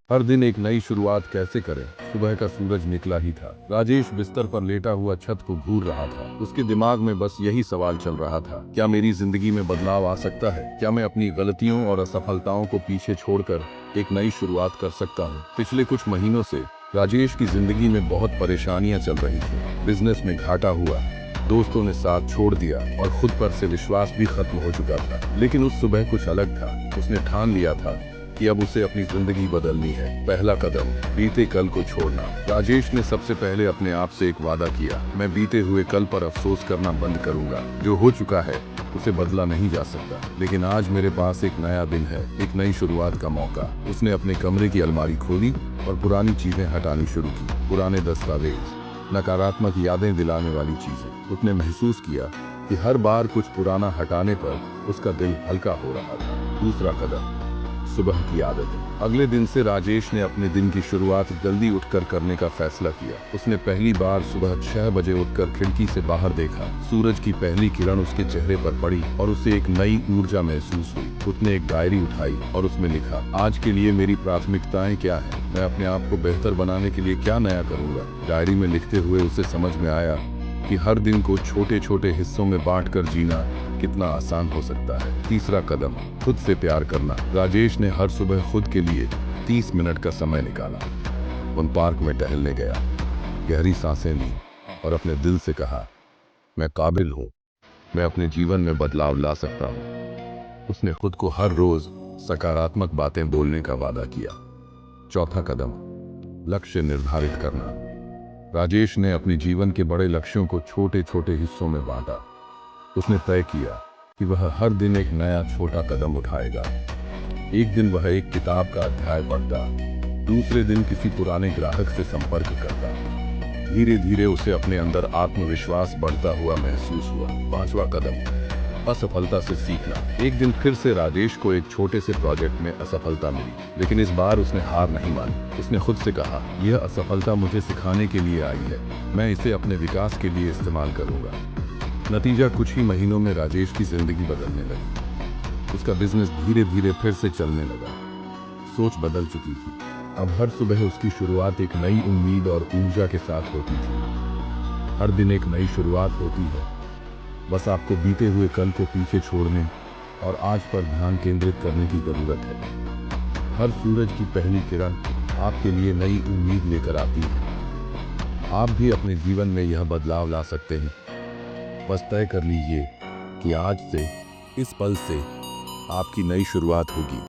हर दिन एक नई शुरुआत कैसे करें। सुबह का सूरज निकला ही था। राजेश बिस्तर पर लेटा हुआ छत को घूर रहा था। उसके दिमाग में बस यही सवाल चल रहा था, क्या मेरी जिंदगी में बदलाव आ सकता है? क्या मैं अपनी गलतियों और असफलताओं को पीछे छोड़कर एक नई शुरुआत कर सकता हूँ? पिछले कुछ महीनों से राजेश की जिंदगी में बहुत परेशानियां चल रही थी। बिजनेस में घाटा हुआ, दोस्तों ने साथ छोड़ दिया और खुद पर से विश्वास भी खत्म हो चुका था। लेकिन उस सुबह कुछ अलग था। उसने ठान लिया था कि अब उसे अपनी जिंदगी बदलनी है। पहला कदम, बीते कल को छोड़ना। राजेश ने सबसे पहले अपने आप से एक वादा किया, मैं बीते हुए कल पर अफसोस करना बंद करूंगा। जो हो चुका है उसे बदला नहीं जा सकता, लेकिन आज मेरे पास एक नया दिन है, एक नई शुरुआत का मौका। उसने अपने कमरे की अलमारी खोली और पुरानी चीजें हटानी शुरू की। पुराने दस्तावेज, नकारात्मक यादें दिलाने वाली चीजें। उसने महसूस किया कि हर बार कुछ पुराना हटाने पर उसका दिल हल्का हो रहा था। दूसरा कदम, सुबह की आदत। अगले दिन से राजेश ने अपने दिन की शुरुआत जल्दी उठकर करने का फैसला किया। उसने पहली बार सुबह 6 बजे उठकर खिड़की से बाहर देखा। सूरज की पहली किरण उसके चेहरे पर पड़ी और उसे एक नई ऊर्जा महसूस हुई। उसने एक डायरी उठाई और उसमें लिखा, आज के लिए मेरी प्राथमिकताएं क्या है, मैं अपने आप को बेहतर बनाने के लिए क्या नया करूंगा। डायरी में लिखते हुए उसे समझ में आया कि हर दिन को छोटे छोटे हिस्सों में बांटकर जीना कितना आसान हो सकता है। तीसरा कदम, खुद से प्यार करना। राजेश ने हर सुबह खुद के लिए 30 मिनट का समय निकाला। उन पार्क में टहलने गया, गहरी सांसें ली और अपने दिल से कहा, मैं काबिल हूँ, मैं अपने जीवन में बदलाव ला सकता हूँ। उसने खुद को हर रोज सकारात्मक बातें बोलने का वादा किया। चौथा कदम, लक्ष्य निर्धारित करना। राजेश ने अपने जीवन के बड़े लक्ष्यों को छोटे छोटे हिस्सों में बांटा। उसने तय किया कि वह हर दिन एक नया छोटा कदम उठाएगा। एक दिन वह एक किताब का अध्याय पढ़ता, दूसरे दिन किसी पुराने ग्राहक से संपर्क करता। धीरे धीरे उसे अपने अंदर आत्मविश्वास बढ़ता हुआ महसूस हुआ। पांचवा कदम, असफलता से सीखना। एक दिन फिर से राजेश को एक छोटे से प्रोजेक्ट में असफलता मिली, लेकिन इस बार उसने हार नहीं मानी। उसने खुद से कहा, यह असफलता मुझे सिखाने के लिए आई है, मैं इसे अपने विकास के लिए इस्तेमाल करूंगा। नतीजा, कुछ ही महीनों में राजेश की जिंदगी बदलने लगी। उसका बिजनेस धीरे धीरे फिर से चलने लगा। सोच बदल चुकी थी। अब हर सुबह उसकी शुरुआत एक नई उम्मीद और ऊर्जा के साथ होती थी। हर दिन एक नई शुरुआत होती है, बस आपको बीते हुए कल को पीछे छोड़ने और आज पर ध्यान केंद्रित करने की जरूरत है। हर सूरज की पहली किरण आपके लिए नई उम्मीद लेकर आती है। आप भी अपने जीवन में यह बदलाव ला सकते हैं। बस तय कर लीजिए कि आज से, इस पल से आपकी नई शुरुआत होगी।